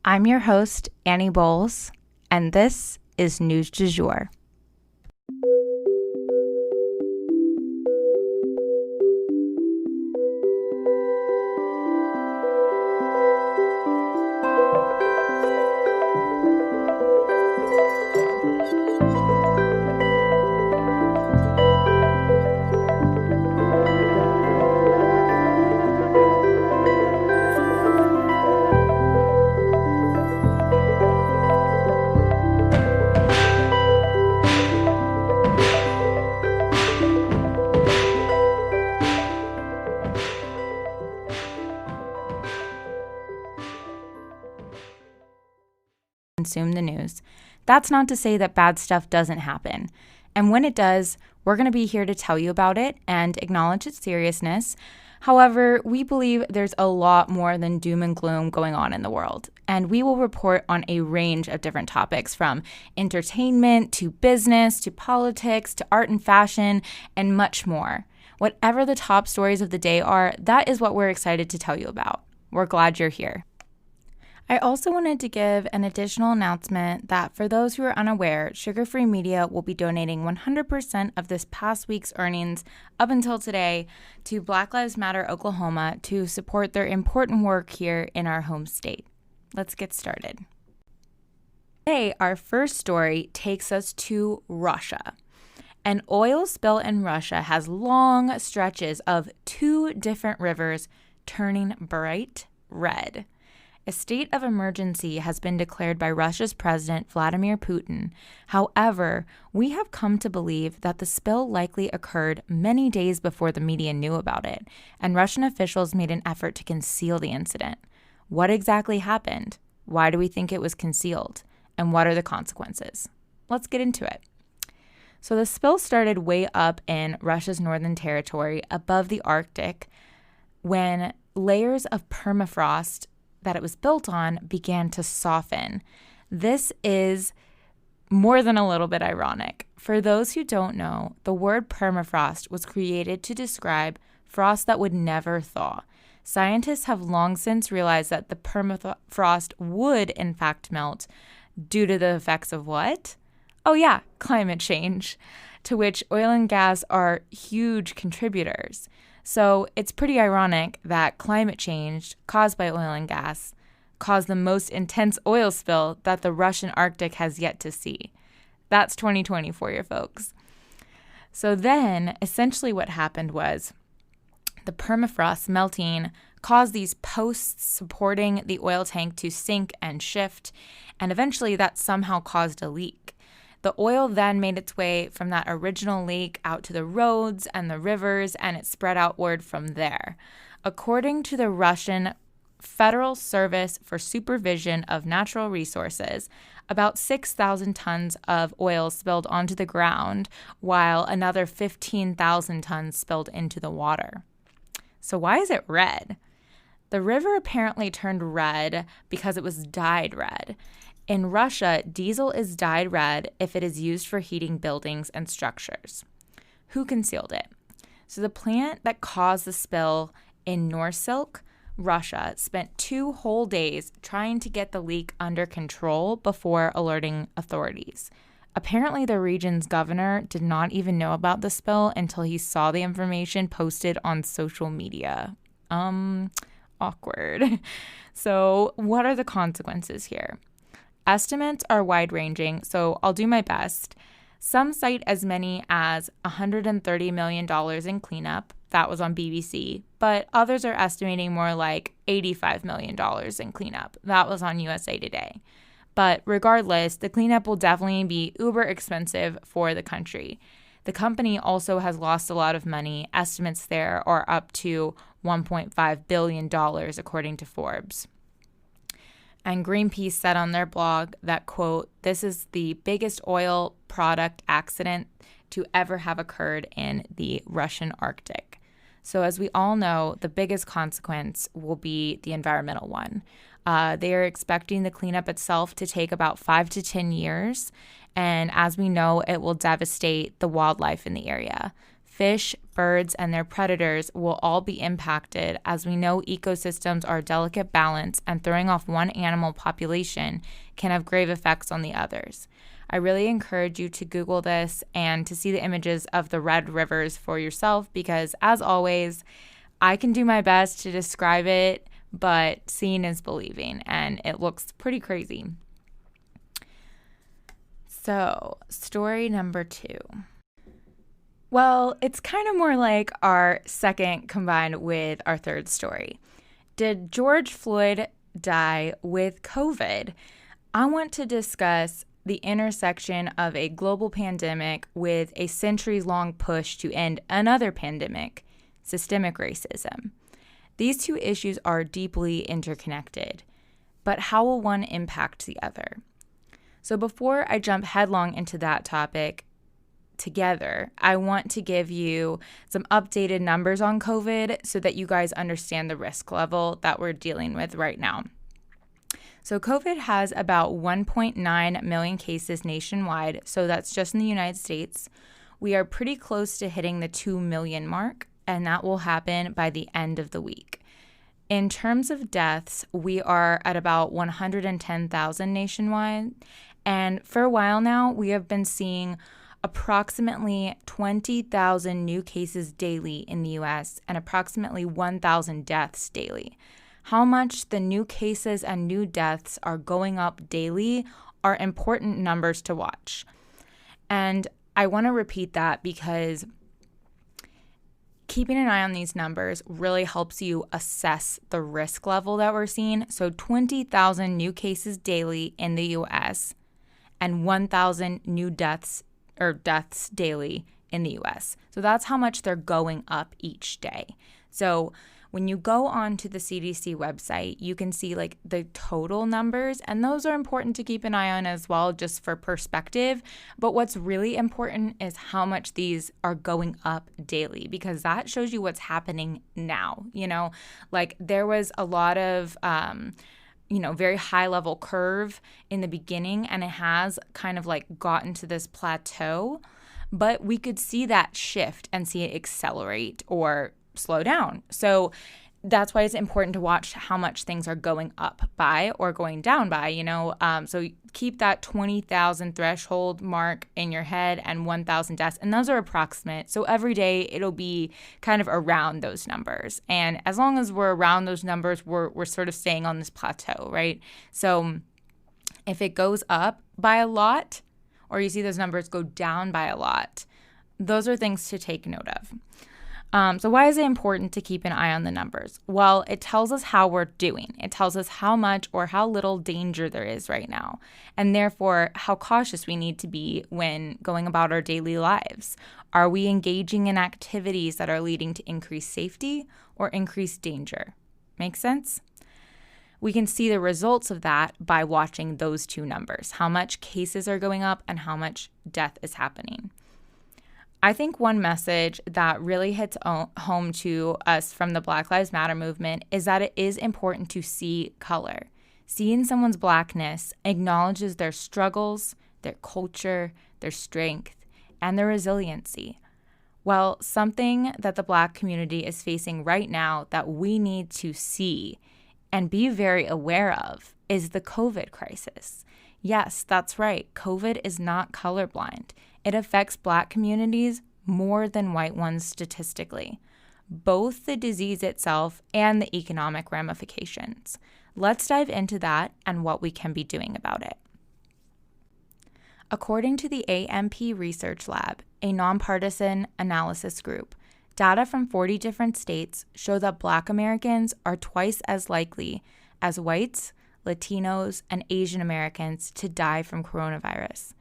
I'm your host, Annie Bowles, and this is News du Jour. Consume the news. That's not to say that bad stuff doesn't happen. And when it does, we're going to be here to tell you about it and acknowledge its seriousness. However, we believe there's a lot more than doom and gloom going on in the world. And we will report on a range of different topics, from entertainment to business to politics to art and fashion and much more. Whatever the top stories of the day are, that is what we're excited to tell you about. We're glad you're here. I also wanted to give an additional announcement that for those who are unaware, Sugar Free Media will be donating 100% of this past week's earnings up until today to Black Lives Matter Oklahoma to support their important work here in our home state. Let's get started. Today, our first story takes us to Russia. An oil spill in Russia has long stretches of 2 different rivers turning bright red. A state of emergency has been declared by Russia's President Vladimir Putin. However, we have come to believe that the spill likely occurred many days before the media knew about it, and Russian officials made an effort to conceal the incident. What exactly happened? Why do we think it was concealed? And what are the consequences? Let's get into it. So the spill started way up in Russia's northern territory above the Arctic when layers of permafrost that it was built on began to soften. This is more than a little bit ironic. For those who don't know, the word permafrost was created to describe frost that would never thaw. Scientists have long since realized that the permafrost would in fact melt due to the effects of what? Oh yeah, climate change, to which oil and gas are huge contributors. So it's pretty ironic that climate change caused by oil and gas caused the most intense oil spill that the Russian Arctic has yet to see. That's 2020 for you folks. So then essentially what happened was the permafrost melting caused these posts supporting the oil tank to sink and shift, and eventually that somehow caused a leak. The oil then made its way from that original lake out to the roads and the rivers, and it spread outward from there. According to the Russian Federal Service for Supervision of Natural Resources, about 6,000 tons of oil spilled onto the ground, while another 15,000 tons spilled into the water. So why is it red? The river apparently turned red because it was dyed red. In Russia, diesel is dyed red if it is used for heating buildings and structures. Who concealed it? So the plant that caused the spill in Norilsk, Russia, spent 2 whole days trying to get the leak under control before alerting authorities. Apparently, the region's governor did not even know about the spill until he saw the information posted on social media. Awkward. So what are the consequences here? Estimates are wide-ranging, so I'll do my best. Some cite as many as $130 million in cleanup. That was on BBC. But others are estimating more like $85 million in cleanup. That was on USA Today. But regardless, the cleanup will definitely be uber expensive for the country. The company also has lost a lot of money. Estimates there are up to $1.5 billion, according to Forbes. And Greenpeace said on their blog that, quote, "This is the biggest oil product accident to ever have occurred in the Russian Arctic." So as we all know, the biggest consequence will be the environmental one. They are expecting the cleanup itself to take about 5 to 10 years. And as we know, it will devastate the wildlife in the area. Fish, birds, and their predators will all be impacted, as we know ecosystems are a delicate balance, and throwing off one animal population can have grave effects on the others. I really encourage you to Google this and to see the images of the red rivers for yourself, because as always, I can do my best to describe it, but seeing is believing, and it looks pretty crazy. So, story number 2. Well, it's kind of more like our second combined with our third story. Did George Floyd die with COVID? I want to discuss the intersection of a global pandemic with a centuries-long push to end another pandemic, systemic racism. These two issues are deeply interconnected, but how will one impact the other? So before I jump headlong into that topic together, I want to give you some updated numbers on COVID so that you guys understand the risk level that we're dealing with right now. So COVID has about 1.9 million cases nationwide, so that's just in the United States. We are pretty close to hitting the 2 million mark, and that will happen by the end of the week. In terms of deaths, we are at about 110,000 nationwide, and for a while now, we have been seeing approximately 20,000 new cases daily in the U.S. and approximately 1,000 deaths daily. How much the new cases and new deaths are going up daily are important numbers to watch. And I want to repeat that because keeping an eye on these numbers really helps you assess the risk level that we're seeing. So 20,000 new cases daily in the U.S. and 1,000 new deaths daily in the U.S. So that's how much they're going up each day. So when you go onto the CDC website, you can see like the total numbers, and those are important to keep an eye on as well, just for perspective. But what's really important is how much these are going up daily, because that shows you what's happening now. Like there was a lot of, very high level curve in the beginning, and it has kind of like gotten to this plateau, but we could see that shift and see it accelerate or slow down. So that's why it's important to watch how much things are going up by or going down by, so keep that 20,000 threshold mark in your head and 1,000 deaths. And those are approximate. So every day it'll be kind of around those numbers. And as long as we're around those numbers, we're sort of staying on this plateau, right? So if it goes up by a lot, or you see those numbers go down by a lot, those are things to take note of. So why is it important to keep an eye on the numbers? Well, it tells us how we're doing. It tells us how much or how little danger there is right now, and therefore how cautious we need to be when going about our daily lives. Are we engaging in activities that are leading to increased safety or increased danger? Make sense? We can see the results of that by watching those two numbers, how much cases are going up and how much death is happening. I think one message that really hits home to us from the Black Lives Matter movement is that it is important to see color. Seeing someone's Blackness acknowledges their struggles, their culture, their strength, and their resiliency. Well, something that the Black community is facing right now that we need to see and be very aware of is the COVID crisis. Yes, that's right. COVID is not colorblind. It affects Black communities more than white ones statistically, both the disease itself and the economic ramifications. Let's dive into that and what we can be doing about it. According to the AMP Research Lab, a nonpartisan analysis group, data from 40 different states show that Black Americans are twice as likely as whites, Latinos, and Asian Americans to die from coronavirus.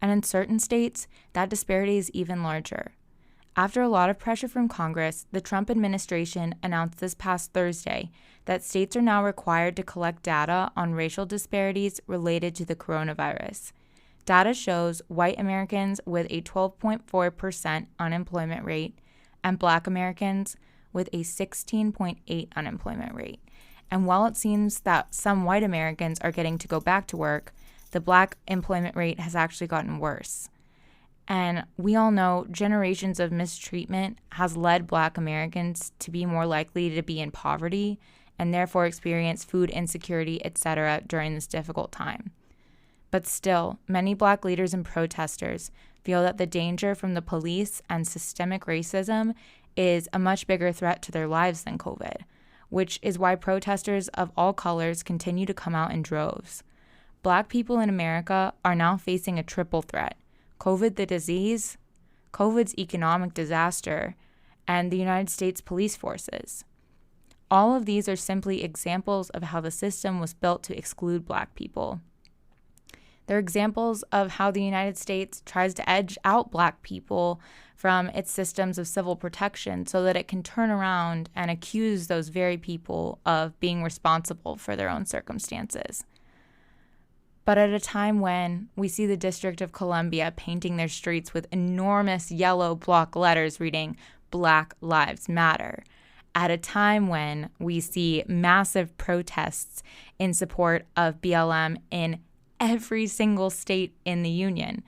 And in certain states, that disparity is even larger. After a lot of pressure from Congress, the Trump administration announced this past Thursday that states are now required to collect data on racial disparities related to the coronavirus. Data shows white Americans with a 12.4% unemployment rate and Black Americans with a 16.8% unemployment rate. And while it seems that some white Americans are getting to go back to work, the Black employment rate has actually gotten worse. And we all know generations of mistreatment has led Black Americans to be more likely to be in poverty and therefore experience food insecurity, etc. during this difficult time. But still, many Black leaders and protesters feel that the danger from the police and systemic racism is a much bigger threat to their lives than COVID, which is why protesters of all colors continue to come out in droves. Black people in America are now facing a triple threat: COVID the disease, COVID's economic disaster, and the United States police forces. All of these are simply examples of how the system was built to exclude Black people. They're examples of how the United States tries to edge out Black people from its systems of civil protection so that it can turn around and accuse those very people of being responsible for their own circumstances. But at a time when we see the District of Columbia painting their streets with enormous yellow block letters reading "Black Lives Matter," at a time when we see massive protests in support of BLM in every single state in the union,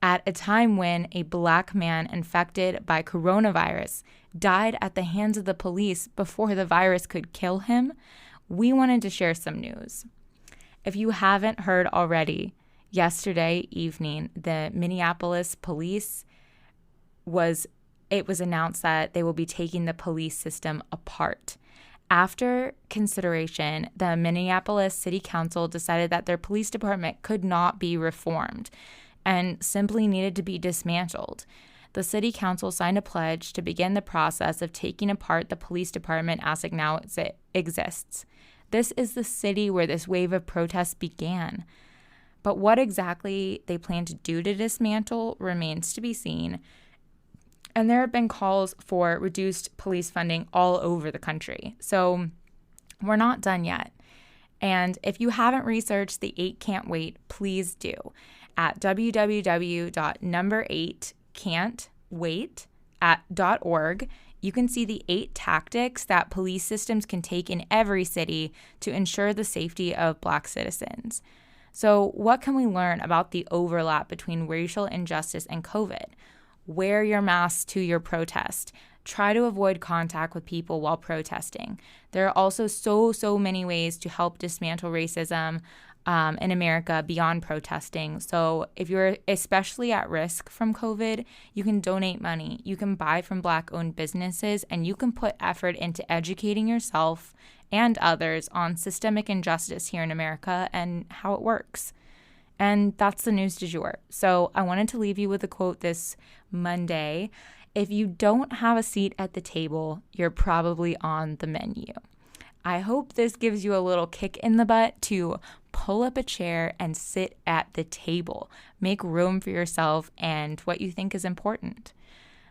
at a time when a Black man infected by coronavirus died at the hands of the police before the virus could kill him, we wanted to share some news. If you haven't heard already, yesterday evening, the Minneapolis police it was announced that they will be taking the police system apart. After consideration, the Minneapolis City Council decided that their police department could not be reformed and simply needed to be dismantled. The City Council signed a pledge to begin the process of taking apart the police department as it now exists. This is the city where this wave of protests began. But what exactly they plan to do to dismantle remains to be seen. And there have been calls for reduced police funding all over the country. So we're not done yet. And if you haven't researched the 8 Can't Wait, please do. At www.number8can'twait.org, you can see the 8 tactics that police systems can take in every city to ensure the safety of Black citizens. So what can we learn about the overlap between racial injustice and COVID? Wear your mask to your protest. Try to avoid contact with people while protesting. There are also so many ways to help dismantle racism in America beyond protesting. So if you're especially at risk from COVID, you can donate money. You can buy from Black-owned businesses, and you can put effort into educating yourself and others on systemic injustice here in America and how it works. And that's the news du jour. So I wanted to leave you with a quote this Monday. If you don't have a seat at the table, you're probably on the menu. I hope this gives you a little kick in the butt to pull up a chair and sit at the table. Make room for yourself and what you think is important.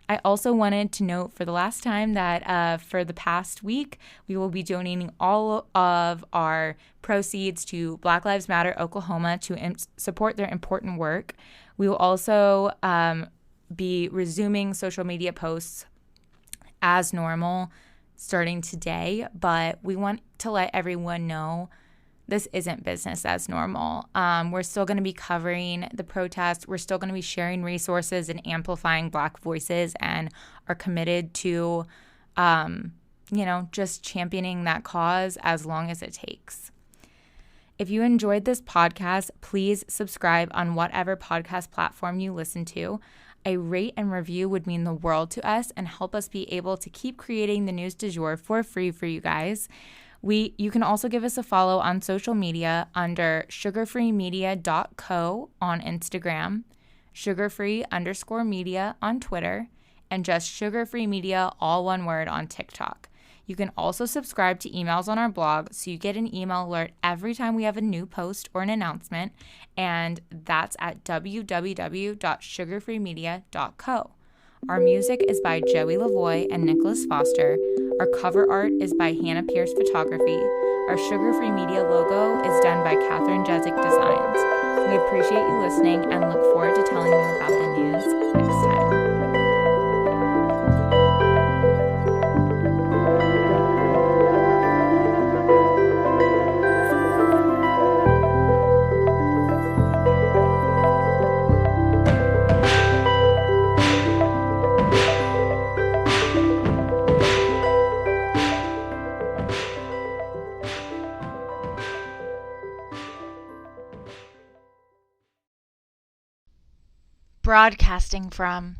I also wanted to note for the last time that for the past week, we will be donating all of our proceeds to Black Lives Matter Oklahoma to support their important work. We will also be resuming social media posts as normal starting today, but we want to let everyone know this isn't business as normal. We're still going to be covering the protest. We're still going to be sharing resources and amplifying Black voices, and are committed to, just championing that cause as long as it takes. If you enjoyed this podcast, please subscribe on whatever podcast platform you listen to. A rate and review would mean the world to us and help us be able to keep creating the news du jour for free for you guys. You can also give us a follow on social media under sugarfreemedia.co on Instagram, sugarfree_media on Twitter, and just sugarfreemedia, all one word, on TikTok. You can also subscribe to emails on our blog so you get an email alert every time we have a new post or an announcement, and that's at www.sugarfreemedia.co. Our music is by Joey Lavoie and Nicholas Foster. Our cover art is by Hannah Pierce Photography. Our Sugar Free Media logo is done by Catherine Jezik Designs. We appreciate you listening and look forward to telling you about the news next time. broadcasting from